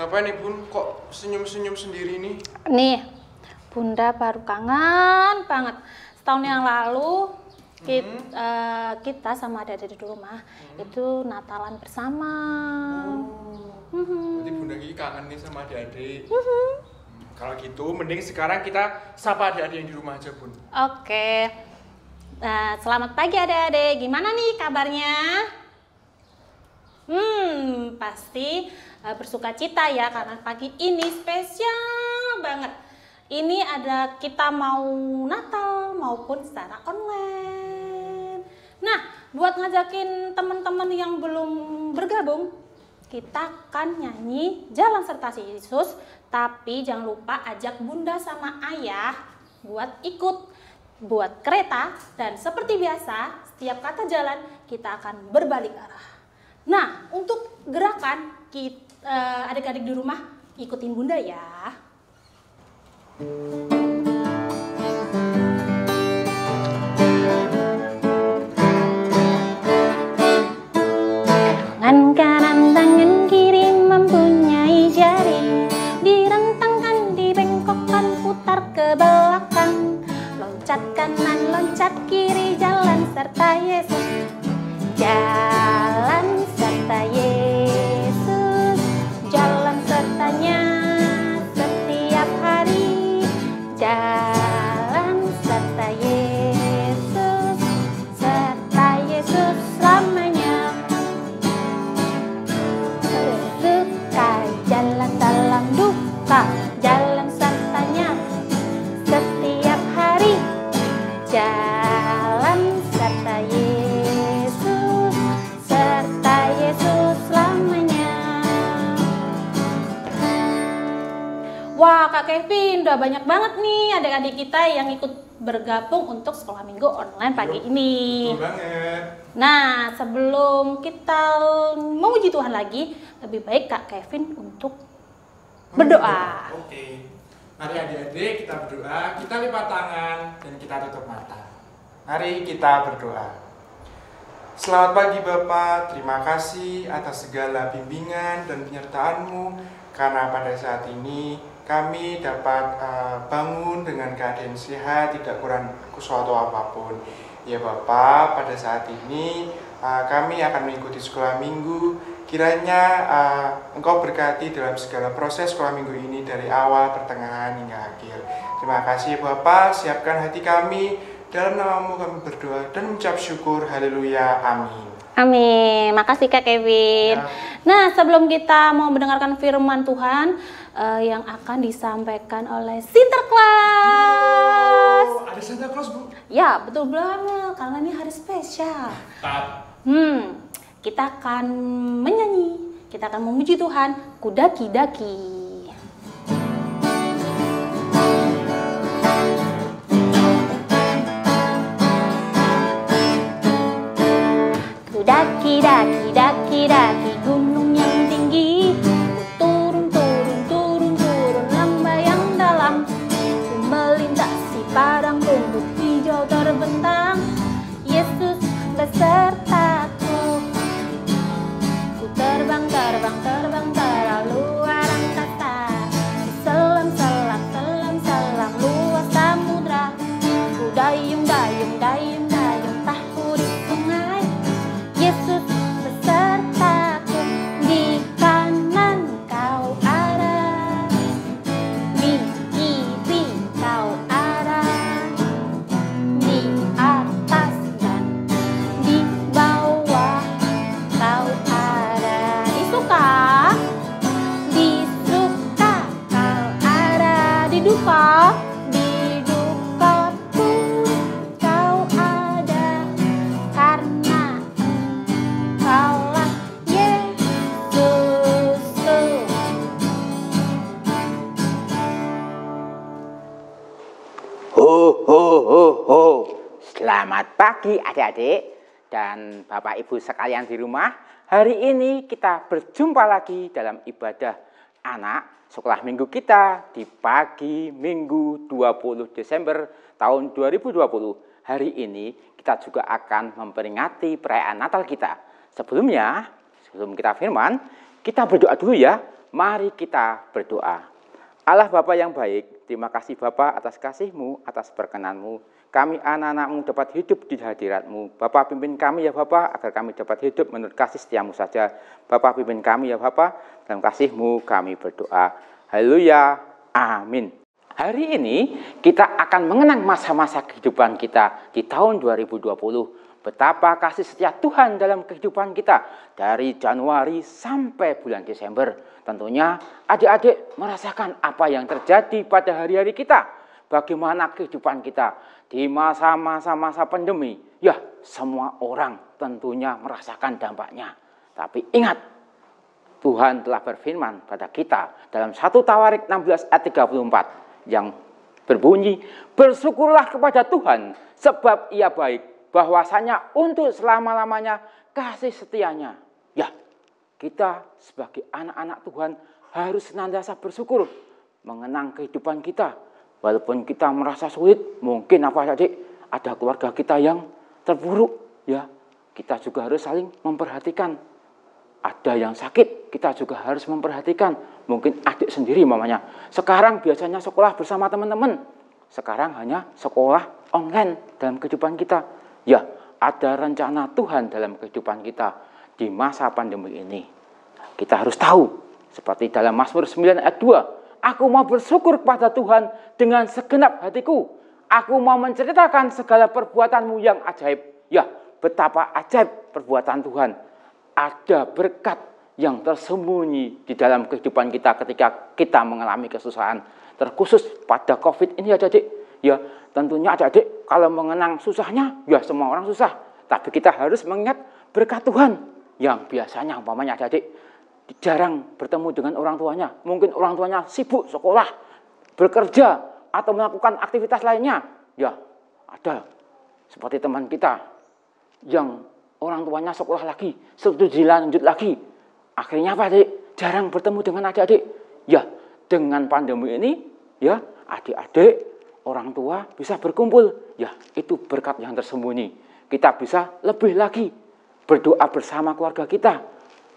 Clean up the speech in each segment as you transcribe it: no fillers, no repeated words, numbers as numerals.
ngapain nih Bun? Kok senyum-senyum sendiri nih? Nih, Bunda baru kangen banget. Setahun yang lalu kita sama adik-adik di rumah itu Natalan bersama. Berarti Bunda Kiki kangen nih sama adik-adik. Kalau gitu, mending sekarang kita sapa adik-adik yang di rumah aja Bun. Oke. Nah, selamat pagi adik-adik. Gimana nih kabarnya? Pasti bersuka cita ya karena pagi ini spesial banget. Ini ada kita mau Natal maupun secara online. Nah, buat ngajakin teman-teman yang belum bergabung, kita akan nyanyi Jalan Serta Yesus, tapi jangan lupa ajak Bunda sama Ayah buat ikut, buat kereta, dan seperti biasa, setiap kata jalan kita akan berbalik arah. Nah, untuk gerakan adik-adik di rumah ikutin Bunda ya. Tangan kanan, tangan kiri mempunyai jari, direntangkan, dibengkokkan, putar ke belakang. Loncat kanan, loncat kiri, jalan serta Yesus. Jalan serta Yesus, jalan sertanya setiap hari. Jalan serta Yesus selamanya. Suka jalan dalam duka, jalan sertanya setiap hari. Jalan serta Yesus selamanya. Wah, Kak Kevin, udah banyak banget nih adik-adik kita yang ikut bergabung untuk sekolah minggu online pagi ini. Betul banget. Nah, sebelum kita memuji Tuhan lagi, lebih baik Kak Kevin untuk berdoa. Oke. Mari adik-adik kita berdoa, kita lipat tangan dan kita tutup mata. Mari kita berdoa. Selamat pagi Bapak, terima kasih atas segala bimbingan dan penyertaan-Mu, karena pada saat ini kami dapat bangun dengan keadaan sehat, tidak kurang suatu apapun. Ya Bapak, pada saat ini kami akan mengikuti sekolah minggu. Kiranya Engkau berkati dalam segala proses sekolah minggu ini dari awal, pertengahan hingga akhir. Terima kasih Bapak, siapkan hati kami. Dalam nama-Mu kami berdoa dan mengucap syukur. Haleluya. Amin. Amin. Makasih Kak Kevin. Ya. Nah, sebelum kita mau mendengarkan firman Tuhan yang akan disampaikan oleh Sinterklas. Oh, ada Santa Claus, Bu? Ya, betul banget. Karena ini hari spesial. Kita akan menyanyi. Kita akan memuji Tuhan. Kudaki-daki. Daki, daki, daki, daki gunung yang tinggi. Turun, turun, turun, turun lembah yang dalam. Ku melintasi padang rumput hijau terbentang. Yesus besertaku. Ku terbang, terbang, terbang terlalu angkasa. Selam, selam, selam, selam luas samudra. Ku dayung, dayung, dayung, dayung tahu di sungai. Yesus besertaku, di kanan kau ada, di kiri kau ada, di atas dan di bawah kau ada. Di suka kau ada, di duka pun kau ada, karena Kaulah Yesus. Ho, ho, ho, ho. Selamat pagi adik-adik dan Bapak Ibu sekalian di rumah. Hari ini kita berjumpa lagi dalam ibadah anak sekolah minggu kita di pagi Minggu 20 Desember tahun 2020. Hari ini kita juga akan memperingati perayaan Natal kita. Sebelum kita firman, kita berdoa dulu ya. Mari kita berdoa. Allah Bapa yang baik, terima kasih Bapa atas kasih-Mu, atas perkenan-Mu. Kami anak-anak-Mu dapat hidup di hadirat-Mu. Bapa pimpin kami ya Bapa, agar kami dapat hidup menurut kasih setiamu saja. Bapa pimpin kami ya Bapa, dalam kasih-Mu kami berdoa. Haleluya, amin. Hari ini kita akan mengenang masa-masa kehidupan kita di tahun 2020. Betapa kasih setia Tuhan dalam kehidupan kita dari Januari sampai bulan Desember. Tentunya adik-adik merasakan apa yang terjadi pada hari-hari kita. Bagaimana kehidupan kita di masa-masa pandemi. Ya, semua orang tentunya merasakan dampaknya. Tapi ingat, Tuhan telah berfirman pada kita dalam 1 Tawarik 16 ayat 34 yang berbunyi, bersyukurlah kepada Tuhan sebab Ia baik, bahwasanya untuk selama-lamanya kasih setianya. Ya, kita sebagai anak-anak Tuhan harus senantiasa bersyukur mengenang kehidupan kita. Walaupun kita merasa sulit, mungkin ada keluarga kita yang terpuruk, ya, kita juga harus saling memperhatikan. Ada yang sakit, kita juga harus memperhatikan. Mungkin adik sendiri mamanya. Sekarang biasanya sekolah bersama teman-teman. Sekarang hanya sekolah online dalam kehidupan kita. Ya, ada rencana Tuhan dalam kehidupan kita di masa pandemi ini. Kita harus tahu, seperti dalam Mazmur 9 ayat 2, aku mau bersyukur kepada Tuhan dengan segenap hatiku. Aku mau menceritakan segala perbuatan-Mu yang ajaib. Ya, betapa ajaib perbuatan Tuhan. Ada berkat yang tersembunyi di dalam kehidupan kita ketika kita mengalami kesusahan. Terkhusus pada COVID ini adik-adik. Ya, tentunya adik-adik kalau mengenang susahnya, ya semua orang susah. Tapi kita harus mengingat berkat Tuhan yang biasanya umpamanya adik-adik jarang bertemu dengan orang tuanya. Mungkin orang tuanya sibuk sekolah, bekerja, atau melakukan aktivitas lainnya. Ya, ada seperti teman kita yang orang tuanya sekolah lagi, studi lanjut lagi. Akhirnya apa adik? Jarang bertemu dengan adik-adik. Ya, dengan pandemi ini, ya adik-adik, orang tua bisa berkumpul. Ya, itu berkat yang tersembunyi. Kita bisa lebih lagi berdoa bersama keluarga kita,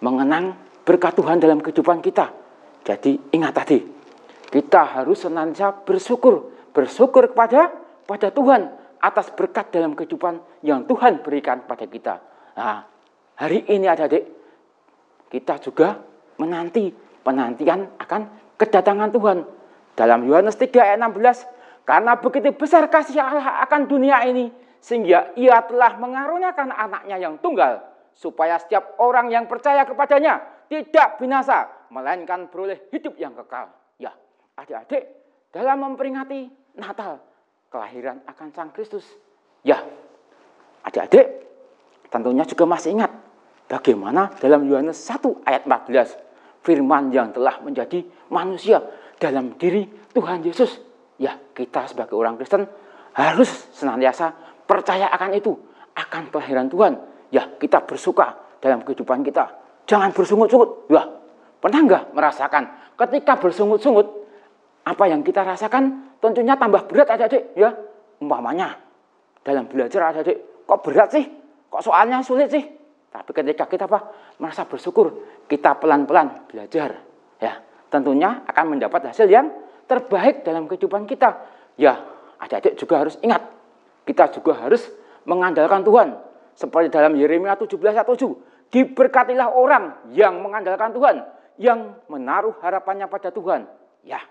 mengenang berkat Tuhan dalam kehidupan kita. Jadi ingat tadi, kita harus senantiasa bersyukur kepada Tuhan atas berkat dalam kehidupan yang Tuhan berikan pada kita. Nah, hari ini adik-adik, kita juga penantian akan kedatangan Tuhan. Dalam Yohanes 3 ayat 16, karena begitu besar kasih Allah akan dunia ini, sehingga Ia telah mengaruniakan anaknya yang tunggal, supaya setiap orang yang percaya kepadanya tidak binasa, melainkan beroleh hidup yang kekal. Ya, adik-adik, dalam memperingati Natal, kelahiran akan Sang Kristus. Ya, adik-adik, tentunya juga masih ingat bagaimana dalam Yohanes 1 ayat 14, firman yang telah menjadi manusia dalam diri Tuhan Yesus. Ya, kita sebagai orang Kristen harus senantiasa percaya akan itu, akan kelahiran Tuhan. Ya, kita bersuka dalam kehidupan kita. Jangan bersungut-sungut. Ya, pernah enggak merasakan ketika bersungut-sungut, apa yang kita rasakan tentunya tambah berat adik-adik. Ya, umpamanya dalam belajar adik-adik, kok berat sih? Kok soalnya sulit sih? Tapi ketika kita merasa bersyukur, kita pelan-pelan belajar. Ya, tentunya akan mendapat hasil yang terbaik dalam kehidupan kita. Ya, adik-adik juga harus ingat, kita juga harus mengandalkan Tuhan. Seperti dalam Yeremia 17 ayat 7, diberkatilah orang yang mengandalkan Tuhan, yang menaruh harapannya pada Tuhan. Ya,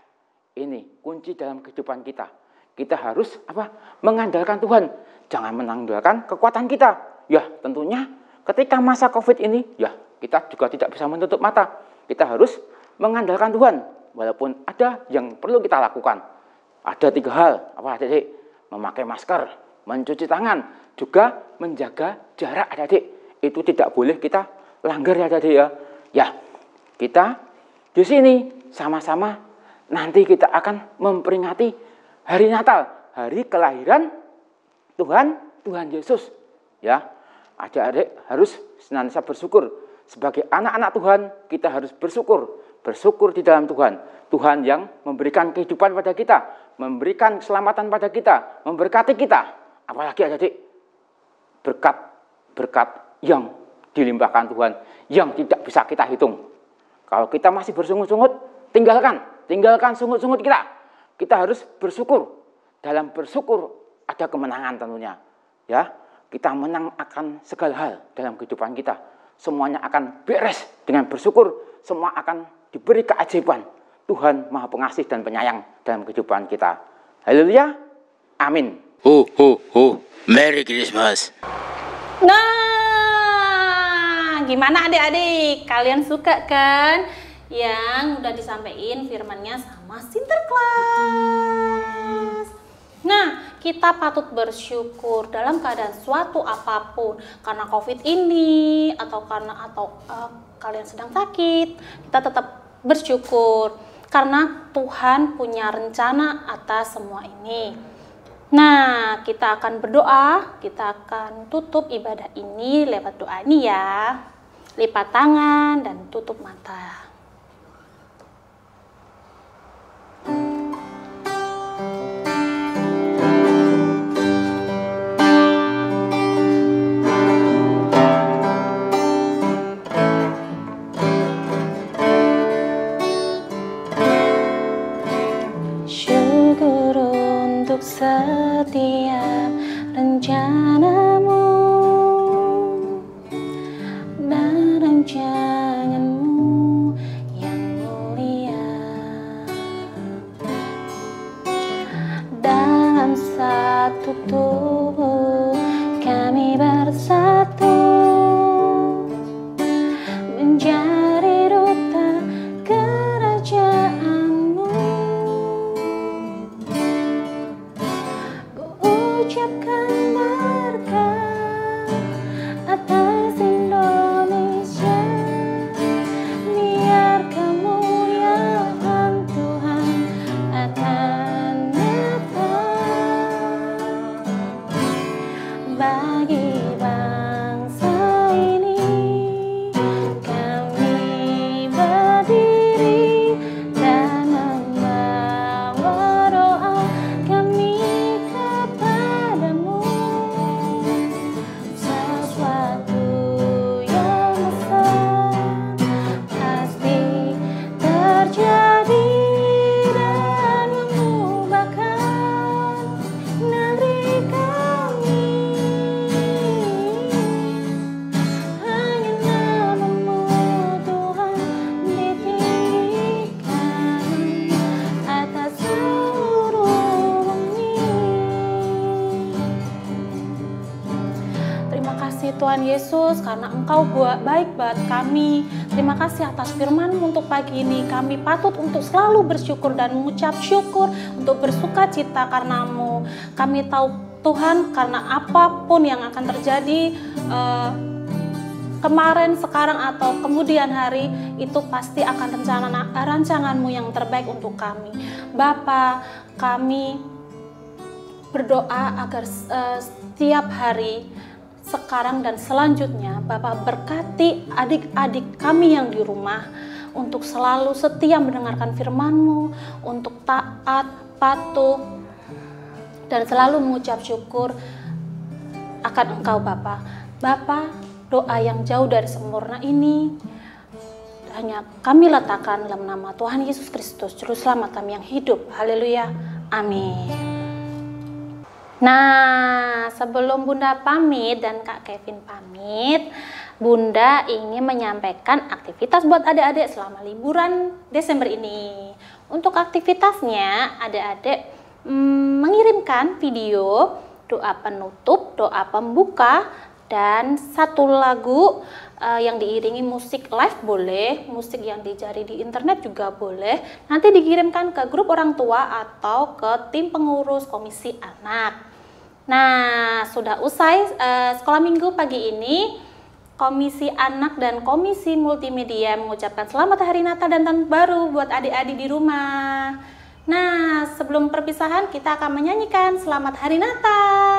ini kunci dalam kehidupan kita. Kita harus mengandalkan Tuhan. Jangan mengandalkan kekuatan kita. Ya, tentunya ketika masa COVID ini, ya kita juga tidak bisa menutup mata. Kita harus mengandalkan Tuhan. Walaupun ada yang perlu kita lakukan. Ada 3 hal. Adik-adik? Memakai masker, mencuci tangan, juga menjaga jarak adik-adik. Itu tidak boleh kita langgar ya adik-adik ya. Ya, kita di sini sama-sama nanti kita akan memperingati hari Natal, hari kelahiran Tuhan Yesus. Ya, adik-adik harus senantiasa bersyukur. Sebagai anak-anak Tuhan, kita harus bersyukur. Bersyukur di dalam Tuhan. Tuhan yang memberikan kehidupan pada kita, memberikan keselamatan pada kita, memberkati kita. Apalagi adik-adik, berkat yang dilimpahkan Tuhan, yang tidak bisa kita hitung. Kalau kita masih bersungut-sungut, tinggalkan sungut-sungut kita. Kita harus bersyukur. Dalam bersyukur ada kemenangan tentunya. Ya, kita menang akan segala hal dalam kehidupan kita. Semuanya akan beres dengan bersyukur. Semua akan diberi keajaiban. Tuhan Maha Pengasih dan Penyayang dalam kehidupan kita. Haleluya. Amin. Ho, ho, ho. Merry Christmas. Nah, gimana adik-adik? Kalian suka kan yang udah disampaikan firmannya sama Sinterklas? Nah, kita patut bersyukur dalam keadaan suatu apapun, karena COVID ini atau kalian sedang sakit, kita tetap bersyukur karena Tuhan punya rencana atas semua ini. Nah, kita akan berdoa, kita akan tutup ibadah ini lewat doa ini ya. Lipat tangan dan tutup mata. Syukur untuk setiap rencanamu dan rancanganmu yang mulia. Dalam satu tubuh kami bersatu menjadi duta kerajaanmu. Ku ucapkan berkat atas Indonesia, biar kemuliaan Tuhan akan datang bagi bangsa ini. Kami berdiri dan membawa doa kami kepadamu. Sesuatu yang besar pasti terjadi dan mengubahkan negeri kami. Hanya namamu Tuhan ditinggikan atas seluruh bumi. Terima kasih Tuhan Yesus karena Engkau baik buat kami. Terima kasih atas firman-Mu untuk pagi ini. Kami patut untuk selalu bersyukur dan mengucap syukur, untuk bersuka cita karena-Mu. Kami tahu Tuhan, karena apapun yang akan terjadi kemarin, sekarang, atau kemudian hari, itu pasti akan rancangan-Mu yang terbaik untuk kami. Bapa, kami berdoa agar setiap hari, sekarang dan selanjutnya, Bapak berkati adik-adik kami yang di rumah untuk selalu setia mendengarkan firman-Mu, untuk taat, patuh, dan selalu mengucap syukur akan Engkau Bapa. Bapa, doa yang jauh dari sempurna ini hanya kami letakkan dalam nama Tuhan Yesus Kristus, Juru Selamat kami yang hidup. Haleluya. Amin. Nah, sebelum Bunda pamit dan Kak Kevin pamit, Bunda ingin menyampaikan aktivitas buat adik-adik selama liburan Desember ini. Untuk aktivitasnya, adik-adik mengirimkan video doa penutup, doa pembuka, dan satu lagu yang diiringi musik live boleh, musik yang dicari di internet juga boleh. Nanti dikirimkan ke grup orang tua atau ke tim pengurus komisi anak. Nah, sudah usai sekolah minggu pagi ini, Komisi Anak dan Komisi Multimedia mengucapkan selamat hari Natal dan Tahun Baru buat adik-adik di rumah. Nah, sebelum perpisahan kita akan menyanyikan Selamat Hari Natal.